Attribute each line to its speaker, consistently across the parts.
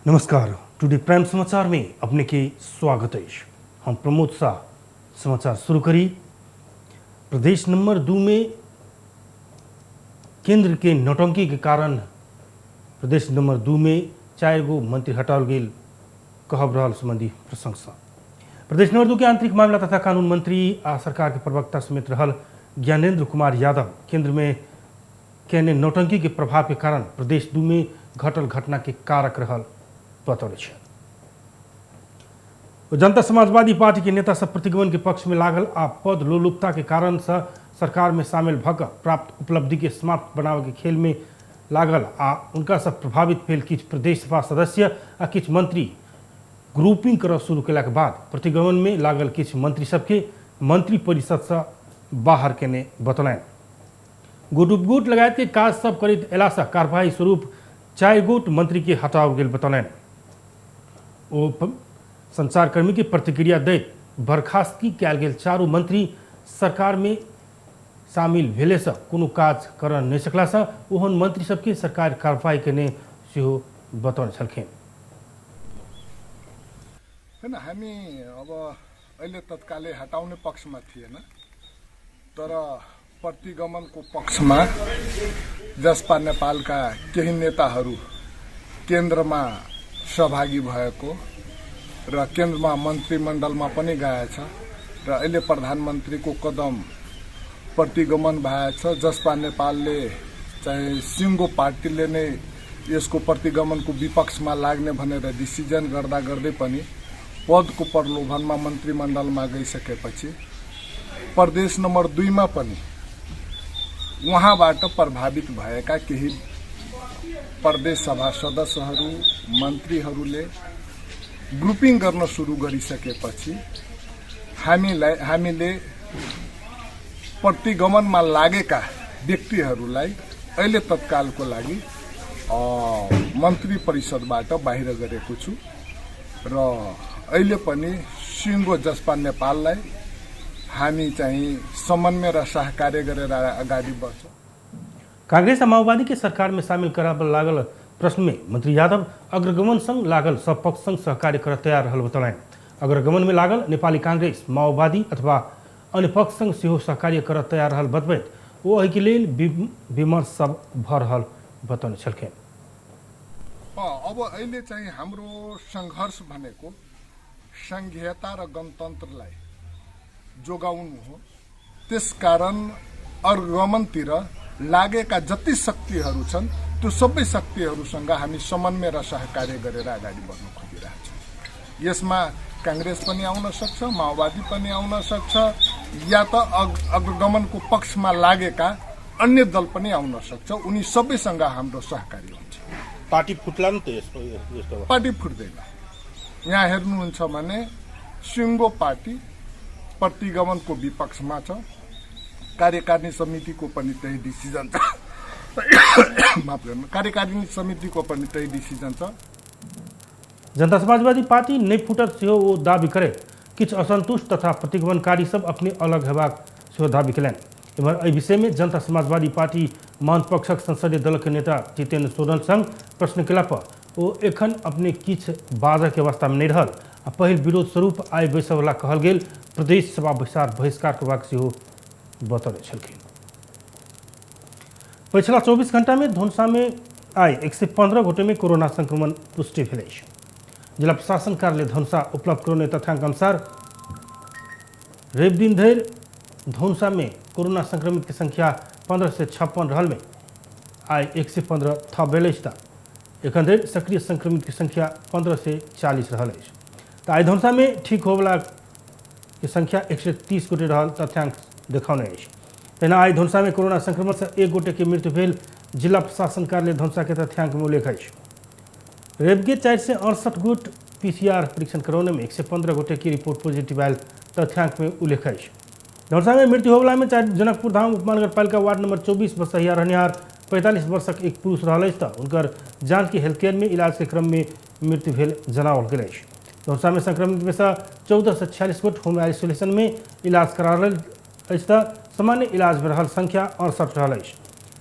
Speaker 1: नमस्कार। Today prime समाचार में अपने के स्वागत है। हम प्रमोद शाह समाचार शुरू करी। प्रदेश नंबर 2 में केंद्र के नौटंकी के कारण प्रदेश नंबर 2 में 4 गो मंत्री हटाल गेल कहब रहल संबंधी प्रशंसा। प्रदेश नंबर 2 के आंतरिक मामला तथा कानून मंत्री आ सरकार के प्रवक्ता समेत रहल ज्ञानेंद्र कुमार यादव केंद्र में केने नौटंकी के प्रभाव के कारण प्रदेश 2 में घटल घटना के कारक रहल बतौले। जनता समाजवादी पार्टी के नेता सब प्रतिगमन के पक्ष में लागल आ पद लोलुपता के कारण से सरकार में शामिल भक प्राप्त उपलब्धि के समाप्त बनावे के खेल में लागल आ उनका सब प्रभावित भेल किछ प्रदेश सभा सदस्य आ किछ मंत्री ग्रुपिंग करब शुरू केला के बाद प्रतिगमन में लागल किछ मंत्री सबके मंत्री परिषद से बाहर केने बतौलन। गुट उपगुट लगायत के काज सब करित एला से कार्यवाही स्वरूप 4 गोट मंत्री के हटाव गेल बतौलन। ओ संचारकर्मी के प्रतिक्रिया दैत बर्खास्तगी कयल गेल 4 मंत्री सरकार में शामिल भेले से कोनो काज कर नहीं सकला से ओहन मंत्री सबके सरकार कार्रवाई करने सेहो बतौने छलखिन।
Speaker 2: हैन हामी अब अहिले तत्कालै हटाउने पक्षमा थिएन, तर प्रतिगमनको पक्षमा जसपा नेपालका केही नेताहरू केन्द्रमा सहभागी भएको र केन्द्रमा मन्त्रीमण्डलमा पनि गएछ र अहिले प्रधानमन्त्रीको कदम प्रतिगमन भएछ। जसपा नेपालले चाहिँ सिङ्गो पार्टीले नै यसको प्रतिगमनको विपक्षमा लाग्ने भनेर डिसिजन गर्दा गर्दै पनि पदको प्रलोभनमा मन्त्रीमण्डलमा गइसकेपछि प्रदेश नम्बर 2 मा पनि उहाँबाट प्रभावित भएका केही प्रदेश सभा सदस्यहरू मन्त्रीहरूले ग्रुपिङ गर्न सुरु गरिसकेपछि हामीले प्रतिगमनमा लागेका व्यक्तिहरूलाई अहिले तत्कालको लागि मन्त्री परिषदबाट बाहिर गरेको छु र अहिले पनि सिङ्गो जसपा नेपाललाई हामी चाहिँ समन्वय र सहकार्य गरेर अगाडि बढ्छौँ।
Speaker 1: कांग्रेस और माओवादी के सरकार में शामिल कराबल लागल प्रश्न में मंत्री यादव अग्रगमन संग लागल सब पक्ष संग सहकार्य कर तैयार रहल बतौलन। अग्रगमन में लागल नेपाली कांग्रेस माओवादी अथवा अन्य पक्ष संग सेहो सहकार्य कर तैयार रहल बतबैत ओ एहि के लेल विमर्श सब भ रहल बतौने छलखिन।
Speaker 2: अब अहिले चाहिँ हाम्रो संघर्ष भनेको संघीयता र गणतन्त्रलाई जोगाउनु हो। त्यसकारण अग्रगमनतिर लागेका जति शक्तिहरू छन् त्यो सबै शक्तिहरूसँग हामी समन्वय र सहकार्य गरेर अगाडि बढ्न खोजिरहेछौँ। यसमा कांग्रेस पनि आउन सक्छ, माओवादी पनि आउन सक्छ, या त अग्रगमनको पक्षमा लागेका अन्य दल पनि आउन सक्छ। उनी सबैसँग हाम्रो सहकार्य हुन्छ।
Speaker 1: पार्टी फुट्ला नि त यस्तो
Speaker 2: पार्टी फुट्दैन। यहाँ हेर्नुहुन्छ भने सिङ्गो पार्टी प्रतिगमनको विपक्षमा छ, कार्यकारिणी समितिको पनि त्यही डिसिजन छ। माफ गर्नु, कार्यकारिणी समितिको पनि त्यही डिसिजन छ।
Speaker 1: जनता समाजवादी पार्टी नहीं फुटत सेहो वो दावी करे किछ असंतुष्ट तथा प्रतिगमनकारी सब अपने अलग हेबाक सेहो दावी कलन। इमहर एहि विषय में जनता समाजवादी पार्टी मान पक्षक संसदीय दल के नेता जितेंद्र सोनल संग प्रश्न केला पर वो एखन अपने किछ बाजक के अवस्था में नहीं रहल आ पहिल विरोध स्वरूप आय बैसय वाला कहल गेल प्रदेश सभा बैसार बहिष्कार करबाक सेहो बतौने छलखिन। पिछला 24 घंटा में धनुषा में आय 115 गोटे में कोरोना संक्रमण पुष्टि भेल। जिला प्रशासन कार्यालय धनुषा उपलब्ध करौने तथ्यांक अनुसार रवि दिन धरि धनुषा में कोरोना संक्रमित की संख्या 15 से 56 रहल में आय 115 थप भेल। एखन धरि सक्रिय संक्रमित की संख्या 15 से 40 रहल। तो आय धनुषा में ठीक होवला की संख्या 130 गोटे रहल तथ्यांक देखौने। तहिना आय धनुषा में कोरोना संक्रमण से 1 गोटे की मृत्यु भेल जिला प्रशासन कार्यालय धनुषा के तथ्यांक में उल्लेख है। रवि के 468 गोट PCR परीक्षण करौने में 115 गोटे की रिपोर्ट पॉजिटिव आयल तथ्यांक में उल्लेख है। धनुषा में मृत्यु होवला में जनकपुर धाम उपमहानगर पालिका वार्ड नंबर 24 बसहिया रहनिहार 45 वर्षक एक पुरुष रहल त उनकर जानकी हेल्थ केयर में इलाज के क्रम में मृत्यु भेल जनावल गेल। धनुषा में संक्रमित में से 14 से 46 गोट होम आइसोलेशन में इलाज करा रहल सामान्य इलाज में रहल संख्या 68 रहल।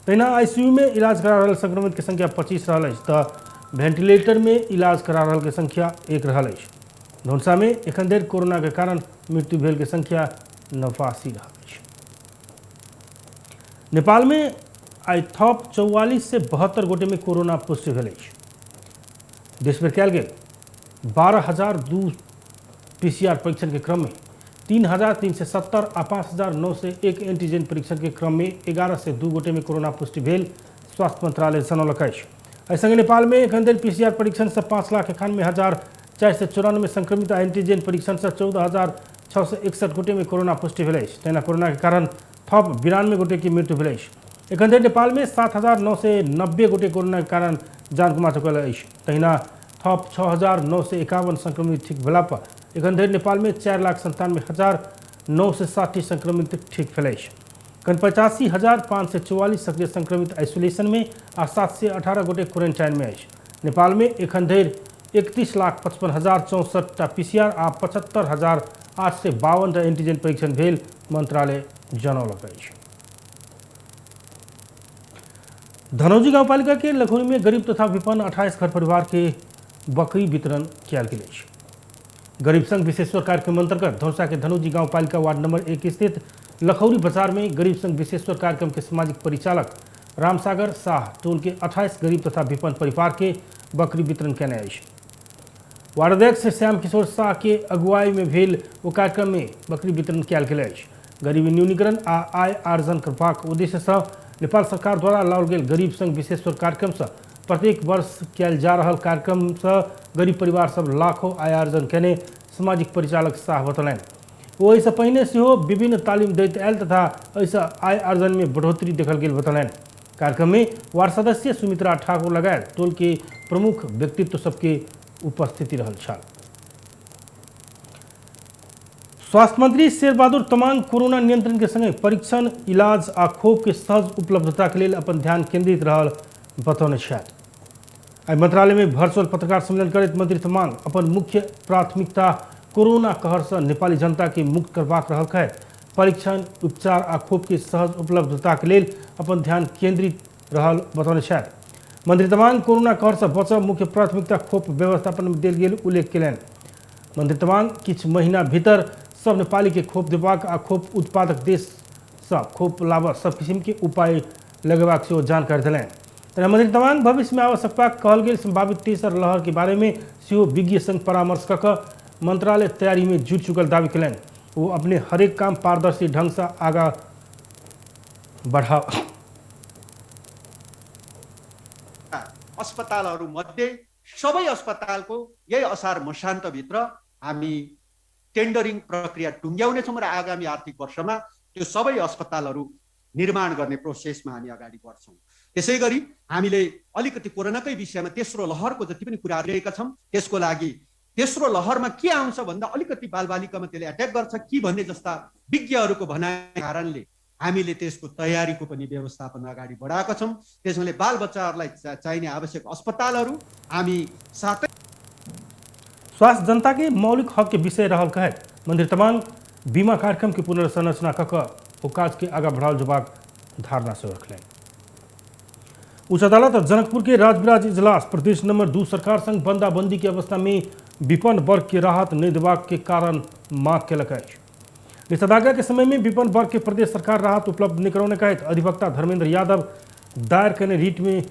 Speaker 1: तहिना ICU में इलाज करा रहल संक्रमित की संख्या 25 रहल। वेंटिलेटर में इलाज करा रहल के संख्या 1 रहल अछि। धनुषा में एखन धरि कोरोना के कारण मृत्यु भेल के संख्या 89 रहल अछि। नेपाल में आई थप 44 से 72 गोटे में कोरोना पुष्टि भेल अछि। देश में कयल गेल 12,002 PCR परीक्षण के क्रम में 3,370 आ 5,901 एंटीजन परीक्षण के क्रम में 11 से 2 गोटे में कोरोना पुष्टि भेल स्वास्थ्य मंत्रालय जनौलक अछि। एहि संगे नेपाल में एखन धरि PCR परीक्षण से 5,91,494 संक्रमित आ एंटीजन परीक्षण से 14,661 गोटे में कोरोना पुष्टि भेल अछि। तहिना कोरोना के कारण थप 92 गोटे की मृत्यु भेल अछि। एखन धरि नेपाल में 7,990 गोटे कोरोना के कारण जान गुमा चुकल अछि। तहिना थप 6,951 संक्रमित ठीक भेला पर एखन धरि नेपाल में 4,97,960 संक्रमित ठीक भेल अछि। एखन 85,544 सक्रिय संक्रमित आइसोलेशन में आ 718 गोटे क्वारंटाइन में अछि। नेपाल में एखन धरि 31,55,064 PCR आ 75,852 एंटीजन परीक्षण भेल मंत्रालय जनौलक अछि। धनौजी गांवपालिका के लखौरी में गरीब तथा विपन्न 28 घर परिवार के बकरी वितरण किया गेल अछि। गरीब संघ विशेश्वर कार्यक्रम अंतर्गत धनुषा के धनौजी गांवपालिका वार्ड नंबर 1 स्थित लखौरी बाजार में गरीब संघ विशेश्वर कार्यक्रम के सामाजिक परिचालक रामसागर शाह टोल के 28 गरीब तथा विपन्न परिवार के बकरी वितरण कयने अछि। वार्ड अध्यक्ष श्याम किशोर शाह के अगुवाई में भेल ओ कार्यक्रम में बकरी वितरण कयल गेल अछि। गरीबी न्यूनीकरण आ आय आर्जन करबाक उद्देश्य से नेपाल सरकार द्वारा लाओल गेल गरीब संघ विशेश्वर कार्यक्रम से प्रत्येक वर्ष कयल जा रहल कार्यक्रम से गरीब परिवार सब लाखों आय आर्जन कयने सामाजिक परिचालक शाह बतौलनि। ओ एहिसँ पहिने सेहो विभिन्न तालीम दैत आयल तथा एहिसँ आय आर्जन में बढ़ोतरी देखल गेल बतौलनि। कार्यक्रम में वार्ड सदस्य सुमित्रा ठाकुर लगायत टोल के प्रमुख व्यक्तित्व सबके उपस्थिति रहल छल। स्वास्थ्य मंत्री शेरबहादुर तमाङ कोरोना नियंत्रण के संगे परीक्षण, इलाज आ खोप के सहज उपलब्धता के लेल अपन ध्यान केंद्रित रहल बतौने छथि। आई मंत्रालय में वर्चुअल पत्रकार सम्मेलन करैत मंत्री तमाङ अपन मुख्य प्राथमिकता कोरोना कहर से नेपाली जनता के मुक्त करबाक रहल कहैत परीक्षण, उपचार आ खोप के सहज उपलब्धता के लेल अपन ध्यान केंद्रित रहल बतौने छथि। मंत्री तमाङ कोरोना कहर से बचब मुख्य प्राथमिकता खोप व्यवस्थापन में देल गेल उल्लेख कयलनि। मंत्री तमाङ किछु महीना भीतर सब नेपाली के खोप देबाक आ खोप उत्पादक देश से खोप लाबऽ सब किस्म के उपाय लगेबाक सेहो जानकारी देलनि। तहिना मंत्री तमाङ भविष्य में आवश्यकता कहल गेल संभावित तेसर लहर के बारे में सेहो विज्ञ संग परामर्श कऽ कऽ मंत्रालय तैयारी में जुट चुकल दावी कयलनि। वो अपने हरेक काम पारदर्शी ढंग से आगा बढ़ा
Speaker 3: अस्पतालहरूमध्ये सबै अस्पतालको यही असार मसान्तभित्र हामी टेन्डरिङ प्रक्रिया टुङ्ग्याउनेछौँ र आगामी आर्थिक वर्षमा त्यो सबै अस्पतालहरू निर्माण गर्ने प्रोसेसमा हामी अगाडि बढ्छौँ। त्यसै गरी हामीले अलिकति कोरोनाकै विषयमा तेस्रो लहरको जति पनि कुरा गरेका छौँ त्यसको लागि तेस्रो लहरमा के आउँछ भन्दा अलिकति बालबालिकामा त्यसले एट्याक गर्छ कि भन्ने जस्ता विज्ञहरूको भनाइ कारणले हामीले त्यसको तयारीको पनि व्यवस्थापन अगाडि बढाएका छौँ। त्यसैले बालबच्चाहरूलाई चाहिने आवश्यक अस्पतालहरू हामी साथै
Speaker 1: स्वास्थ्य जनता के मौलिक हक के विषय रहल कहैत मंत्री तमाङ बीमा कार्यक्रम के पुनर्संरचना कऽ कऽ ओ काज के आगा बढ़ाओल जबाक धारणा से रखलनि। उच्च अदालत जनकपुर के राजविराज इजलास प्रदेश नंबर 2 सरकार संग बंदाबंदी की अवस्था में विपन्न वर्ग के राहत नहीं देबाक के कारण मांग केलक अछि। निषेधाज्ञा के समय में विपन्न वर्ग के प्रदेश सरकार राहत उपलब्ध नहीं करौने कहैत अधिवक्ता धर्मेंद्र यादव दायर करने रीट में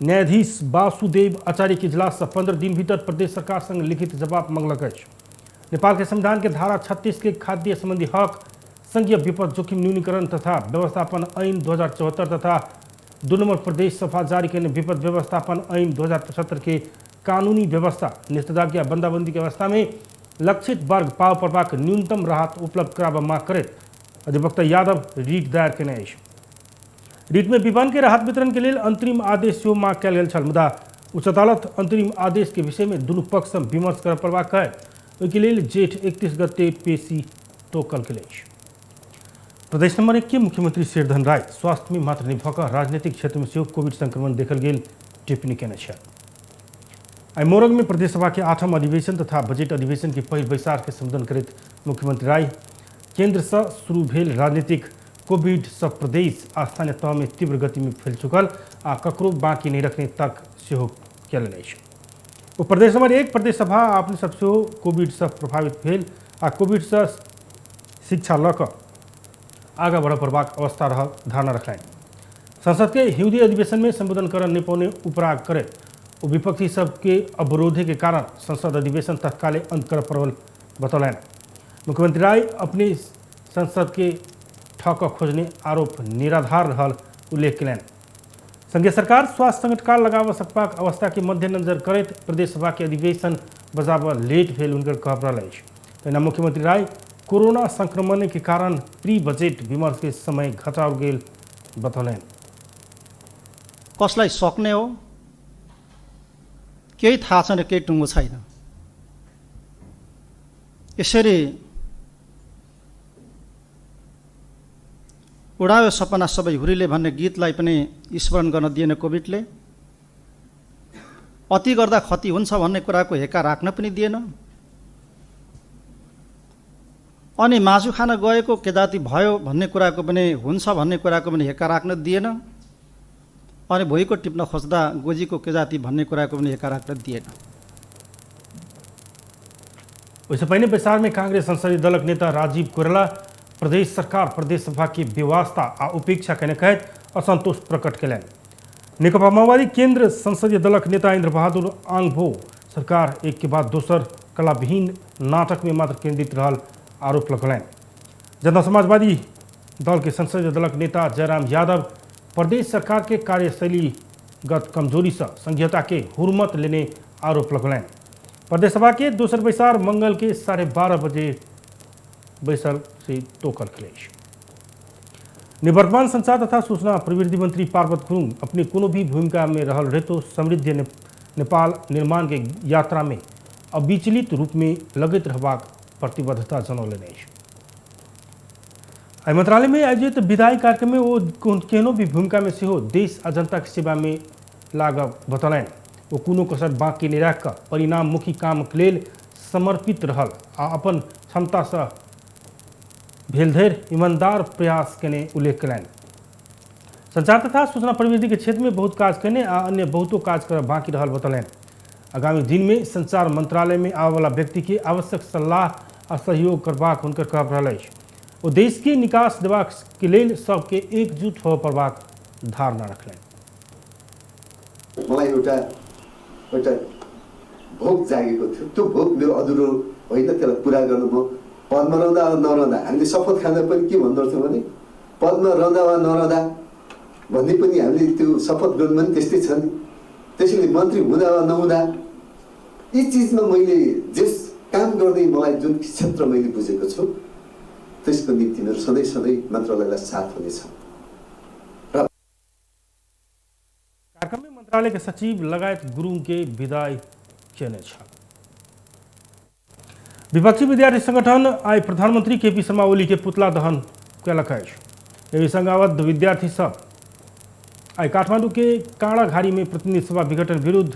Speaker 1: न्यायाधीश वासुदेव आचार्य के इजलास से 15 दिन भीतर प्रदेश सरकार संग लिखित जवाब मांगलक अछि। नेपाल के संविधान के धारा 36 के खाद्य संबंधी हक, संघीय विपद जोखिम न्यूनीकरण तथा व्यवस्थापन ऐन 2074 तथा 2 नंबर प्रदेश सभा जारी करने विपद व्यवस्थापन ऐन 2075 के कानूनी व्यवस्था निषेधाज्ञा बंदाबंदी की अवस्था में लक्षित वर्ग पाव पड़बाक न्यूनतम राहत उपलब्ध कराबा मांग करैत अधिवक्ता यादव रीट दायर केने अछि। रीट में विपन्न के राहत वितरण के लिए अंतरिम आदेश सेहो मांग कयल गेल छल, मुदा उच्च अदालत अंतरिम आदेश के विषय में दुनू पक्ष से विमर्श करय पड़बाक है। ओहिके लेल जेठ 31 गते पेशी तोकल गेल अछि। प्रदेश नंबर 1 के मुख्यमंत्री शेरधन राय स्वास्थ्य में मात्र नहीं भऽ कऽ राजनीतिक क्षेत्र में सेहो कोविड संक्रमण देखल गेल टिप्पणी केने छथि। आई मोरंग में प्रदेश सभा के 8म अधिवेशन तथा बजट अधिवेशन के पहिल बैसार के संबोधन करैत मुख्यमंत्री राय केंद्र से शुरू भेल राजनीतिक कोविड सब प्रदेश आ स्थानीय तह में तीव्र गति में फैल चुकल आ ककरो बाकी नहीं रखने तक सेहो कयल अछि। ओ प्रदेश नंबर 1 प्रदेश सभा अपने सब सेहो कोविड से प्रभावित भेल आ कोविड से शिक्षा लऽ कऽ आगाँ बढ़ पड़बाक अवस्था रहल धारणा रखलनि। संसद के हिंदी अधिवेशन में संबोधन कर नहीं पौने उपराग करे ओ विपक्षी सबके अवरोधे के कारण संसद अधिवेशन तत्काले अंत कर पड़ल बतौलन। मुख्यमंत्री राय अपने संसद के ठक खोजने आरोप निराधार रहल उल्लेख कयलनि। संघीय सरकार स्वास्थ्य संकट काल लगाव सकबाक अवस्था के मद्देनजर करैत प्रदेश सभा के अधिवेशन बजाबऽ लेट भेल हुनकर कहब रहल अछि। तहिना मुख्यमंत्री राय कोरोना संक्रमण के कारण प्री बजेट विमर्श के समय घटाओल गेल बतौलनि।
Speaker 4: कसलाई सक्ने हो केही थाहा छैन, केही टुङ्गो छैन। यसरी उडायो सपना सबै हुरीले भन्ने गीतलाई पनि स्मरण गर्न दिएन कोभिडले। अति गर्दा क्षति हुन्छ भन्ने कुराको हेका राख्न पनि दिएन। अनि मासु खान गएको के जाति भयो भन्ने कुराको पनि हुन्छ भन्ने कुराको पनि हेका राख्न दिएन। अनि भुइँको टिप्न खोज्दा गोजीको के जाति भन्ने कुराको पनि हेका राख्न दिएन।
Speaker 1: उससे पहले बैसार में कांग्रेस संसदीय दलक नेता राजीव कोइराला प्रदेश सरकार प्रदेश सभा की व्यवस्था आ उपेक्षा करने कहत असंतोष प्रकट कयलनि। नेकपा माओवादी केंद्र संसदीय दलक नेता इंद्र बहादुर आंगभो सरकार एक के बाद दोसर कलाविहीन नाटक में मात्र केंद्रित रहल आरोप लगौलनि। जनता समाजवादी दल के संसदीय दलक नेता जयराम यादव प्रदेश सरकार के कार्यशैलीगत कमजोरी से संघीयता के हुर्मत लेने आरोप लगौलनि। प्रदेश सभा के दोसर बैसार मंगल के 12:30 बजे बैसल से तोकल खिलेश। निवर्तमान संचार तथा सूचना प्रविधि मंत्री पार्वत गुरुङ अपने कोनो भी भूमिका में रहल रहतो समृद्ध नेपाल निर्माण के यात्रा में अविचलित रूप में लगत रहबाक प्रतिबद्धता जनौलनि अछि। एहि मंत्रालय में आयोजित विदाई कार्यक्रम में वो केहनो भी भूमिका में सेहो देश आ जनता के सेवा में लागब बतौलनि। वो कोनो कसर बाकी नहीं राख परिणाममुखी काम के लेल समर्पित रहल आ अपन क्षमता से भेल धैर्य ईमानदार प्रयास केने उल्लेख कयलनि। संचार तथा सूचना प्रविधि के क्षेत्र में बहुत काज करने आ अन्य बहुतो काज कर बाकी रहल बतौलनि। आगामी दिन में संचार मंत्रालय में आवे वाला व्यक्ति के आवश्यक सलाह आ सहयोग करबाक हुनकर कहब रहल अछि। ओ देश के निकास देबाक के लेल सबके एकजुट हो पड़बाक धारणा रखलनि।
Speaker 5: मलाई एउटा भोक जागेको थियो। त्यो भोक मेरो अधुरो होइन, त्यसलाई पुरा गर्नु म पदमा रहँदा वा नरहँदा हामीले शपथ खाँदा पनि के भन्दो रहेछौँ भने पदमा रहँदा वा नरहँदा भन्ने पनि हामीले त्यो शपथ गर्नु पनि त्यस्तै छ नि। त्यसैले मन्त्री हुँदा वा नहुँदा यी चिजमा मैले जस काम गर्दै मलाई जुन क्षेत्र मैले बुझेको छु त्यसको निम्ति मेरो सधैँ सधैँ मन्त्रालयलाई साथ हुनेछ।
Speaker 1: कार्यक्रम में मंत्रालय के सचिव लगायत गुरुङ के विदाई केने छल। विपक्षी विद्यार्थी संगठन आई प्रधानमंत्री केपी शर्मा ओली के पुतला दहन कयलक अछि। एहि संग आवद्ध विद्यार्थी सब आई काठमांडू के काँडाघारी में प्रतिनिधि सभा विघटन विरुद्ध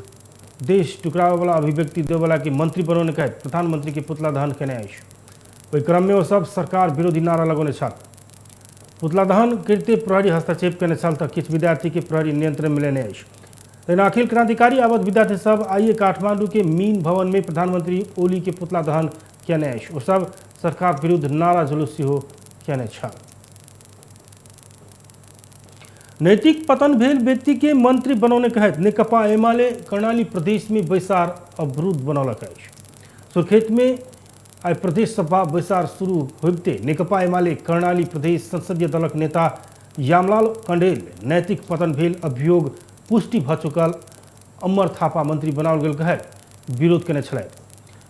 Speaker 1: देश टुकरावे वाला अभिव्यक्ति देवे वाला के मंत्री बनौने कहत प्रधानमंत्री के पुतला दहन केने अछि। ओहि क्रम में वो सब सरकार विरोधी नारा लगौने छल। पुतला दहन करते प्रहरी हस्तक्षेप केने छल तऽ किछु विद्यार्थी के प्रहरी नियंत्रण में लेने अछि। तहिना अखिल क्रांतिकारी आवद्ध विद्यार्थी सब आइए काठमांडू के मीन भवन में प्रधानमंत्री ओली के पुतला दहन केने अछि। ओ सब सरकार विरुद्ध नारा जुलूस सेहो केने छल। नैतिक पतन भेल व्यक्ति के मंत्री बनौने कहत नेकपा एमाले कर्णाली प्रदेश में बैसार अवरुद्ध बनौलक अछि। सुर्खेत में आई प्रदेश सभा बैसार शुरू होते नेकपा एमाले कर्णाली प्रदेश संसदीय दलक नेता यामलाल कण्डेल नैतिक पतन भेल अभियोग पुष्टि भ चुकल अमर थापा मंत्री बनाओल गेल कहत विरोध केने छलथि।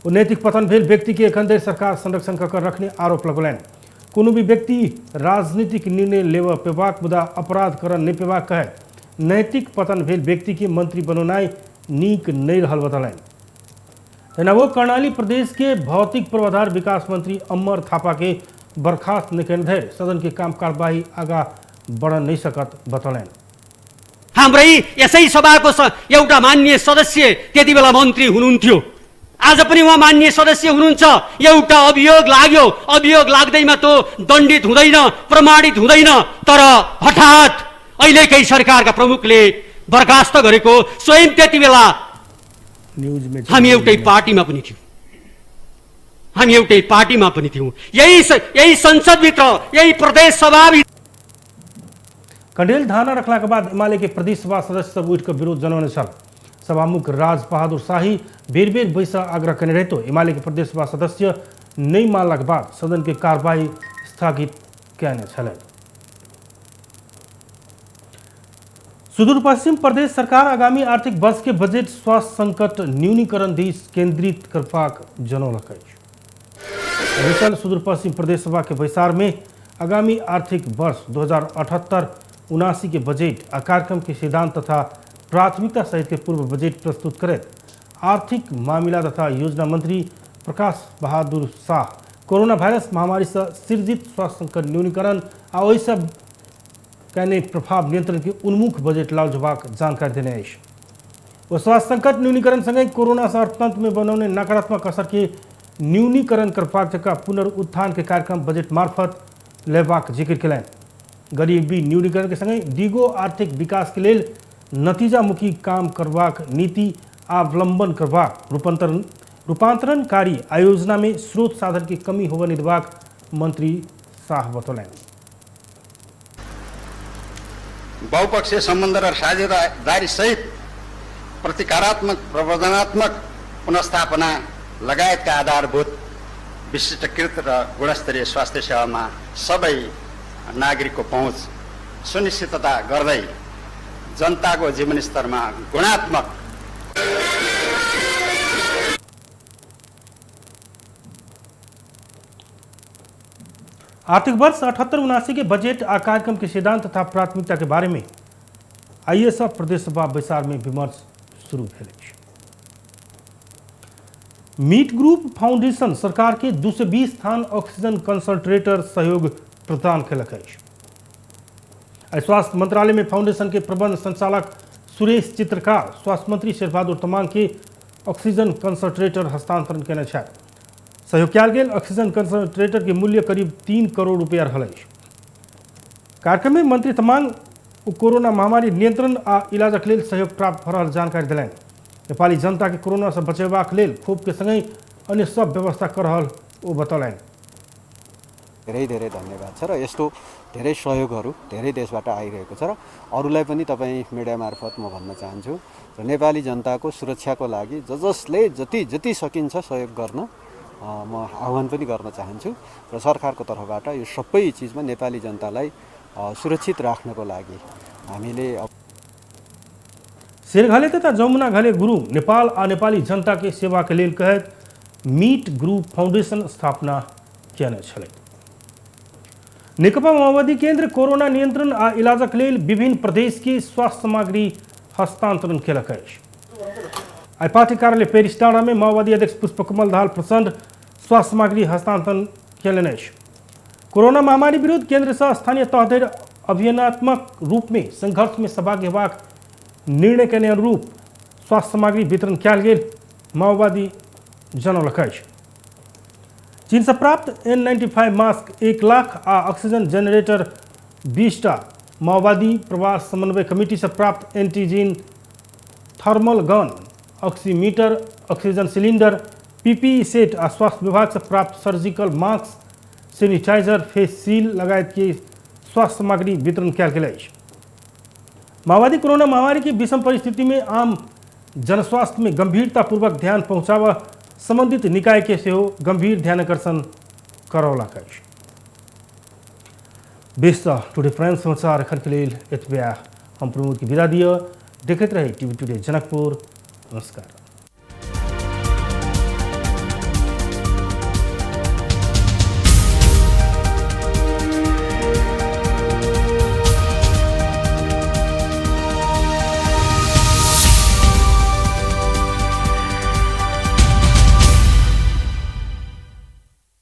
Speaker 1: ओ नैतिक पतन भेल व्यक्ति के एखन धरि सरकार संरक्षण कर रखने आरोप लगौलनि। कोनो भी व्यक्ति राजनीतिक निर्णय लेवा पेबाक मुदा अपराध कर नहीं पेबाक कहत नैतिक पतन भेल व्यक्ति के मंत्री बनौनाई नीक नहीं रहल बतौलनि। तहिना वो कर्णाली प्रदेश के भौतिक पूर्वाधार विकास मंत्री अमर थापा के बर्खास्त नहीं करने धरि सदन के काम कार्यवाही आगा बढ़ नहीं सकत बतौलनि।
Speaker 6: हाम्रै यसै सभाको एउटा मान्य सदस्य त्यति बेला मन्त्री हुनुहुन्थ्यो। आज पनि उहाँ माननीय सदस्य हुनुहुन्छ। एउटा अभियोग लाग्यो, अभियोग लाग्दैमा त्यो दण्डित हुँदैन, प्रमाणित हुँदैन। तर हठात अहिलेकै सरकारका प्रमुखले बर्खास्त गरेको स्वयं त्यति बेला हामी एउटै पार्टीमा पनि थियौँ, हामी एउटै पार्टीमा पनि थियौँ। यही संसदभित्र, यही प्रदेश सभाभित्र
Speaker 1: कंडेल धारणा रखला के बाद एमाले के प्रदेश सभा सदस्य सब उठ कर विरोध जनौने छल। सभामुख राज बहादुर शाही बेर बेर बैसा आग्रह करने रहे तो एमाले के प्रदेश सभा सदस्य नहीं मानला के बाद सदन के कार्यवाही स्थगित कहने छल। सुदूर पश्चिम प्रदेश सरकार आगामी आर्थिक वर्ष के बजट स्वास्थ्य संकट न्यूनीकरण दिश केंद्रित करबाक जनौलक। विशाल सुदूर पश्चिम प्रदेश सभा के बैसार में आगामी आर्थिक वर्ष 2078-79 के बजट कार्यक्रम के सिद्धांत तथा प्राथमिकता सहित के पूर्व बजट प्रस्तुत करे आर्थिक मामला तथा योजना मंत्री प्रकाश बहादुर शाह कोरोना वायरस महामारी से सृजित स्वास्थ्य संकट न्यूनीकरण आ ओहि सब कहने प्रभाव नियंत्रण के उन्मुख बजट लाउजबाक जानकारी देने अछि। वो स्वास्थ्य संकट न्यूनीकरण संगे कोरोना से अर्थतंत्र में बनौने नकारात्मक असर के न्यूनीकरण करबाक जगह पुनरुत्थान के कार्यक्रम बजट मार्फत लेबाक जिक्र कयलनि। गरीबी न्यूनीकरण के संगे दिगो आर्थिक विकास के लेल नतीजामुखी काम करबाक नीति अवलंबन करबाक रूपांतरणकारी आयोजना में स्रोत साधन की कमी होने देबाक मंत्री शाह बतौलनि।
Speaker 7: बहुपक्षीय सम्बन्ध र साझेदारी सहित प्रतिकारात्मक प्रवर्धनात्मक पुनर्स्थापना लगायतका आधारभूत विशिष्टकृत र गुणस्तरीय स्वास्थ्य सेवामा सबै नागरिकको पहुँच सुनिश्चितता गर्दै जनताको जीवनस्तरमा गुणात्मक
Speaker 1: आर्थिक वर्ष 78-79 के बजट कार्यक्रम के सिद्धांत तथा प्राथमिकता के बारे में आइएस प्रदेश सभा बैसार में विमर्श शुरू भेल। मीट ग्रुप फाउंडेशन सरकार के 220 स्थान ऑक्सीजन कंसंट्रेटर सहयोग प्रदान कयलक अछि। स्वास्थ्य मंत्रालय में फाउंडेशन के प्रबंध संचालक सुरेश चित्रकार स्वास्थ्य मंत्री शेरबहादुर तमांग के ऑक्सीजन कंसंट्रेटर हस्तांतरण केने छथि। सहयोग कयल गेल ऑक्सीजन कंसंट्रेटर के मूल्य करीब 3 करोड़ रुपया रहल अछि। कार्यक्रम में मंत्री तमांग कोरोना महामारी नियंत्रण आ इलाजक लेल सहयोग प्राप्त भ रहल जानकारी देलनि। नेपाली जनता के कोरोना से बचेबाक लेल खोप के संगे अन्य सब व्यवस्था कर रहल ओ बतौलनि।
Speaker 8: धेरै धेरै धन्यवाद छ र यस्तो धेरै सहयोगहरू धेरै देशबाट आइरहेको छ र अरूलाई पनि तपाईँ मिडिया मार्फत म भन्न चाहन्छु र नेपाली जनताको सुरक्षाको लागि जसले जति सकिन्छ सहयोग गर्न म आह्वान पनि गर्न चाहन्छु र सरकारको तर्फबाट यो सबै चिजमा नेपाली जनतालाई सुरक्षित राख्नको लागि हामीले
Speaker 1: शेरघाले तथा जमुना घाले गुरु नेपाल आ नेपाली जनता के सेवा के लेल कहत मीट ग्रुप फाउंडेशन स्थापना केने छलै। नेकपा माओवादी केंद्र कोरोना नियंत्रण आ इलाजक लेल विभिन्न प्रदेश के स्वास्थ्य सामग्री हस्तांतरण केलक अछि। आई पार्टी कार्यालय पेरिस टाड़ा में माओवादी अध्यक्ष पुष्पकमल दाहाल प्रचंड स्वास्थ्य सामग्री हस्तांतरण केलनि अछि। कोरोना महामारी विरुद्ध केंद्र से स्थानीय तह धरि अभियानात्मक रूप में संघर्ष में सहभागी हेबाक निर्णय के अनुरूप स्वास्थ्य सामग्री वितरण कयल गेल माओवादी जनौलक अछि। चीन से प्राप्त N95 मास्क 1 लाख आ ऑक्सीजन जनरेटर 20 टा, माओवादी प्रवास समन्वय कमेटी से प्राप्त antigen thermal gun, oximeter, oxygen cylinder, PPE set आ स्वास्थ्य विभाग से प्राप्त surgical mask, sanitiser, face seal लगायत के स्वास्थ्य सामग्री वितरण कयल गेल अछि। माओवादी कोरोना महामारी की विषम परिस्थिति में आम जनस्वास्थ्य में गंभीरतापूर्वक ध्यान पहुंचावा संबंधित निकाय के सेहो गंभीर ध्यानाकर्षण करौलक अछि। बेस्ता टुडे प्राइम समाचार एखन के लेल एतबे। हम प्रमोद की विदा दिअ। देखैत रही टीवी टुडे जनकपुर। नमस्कार।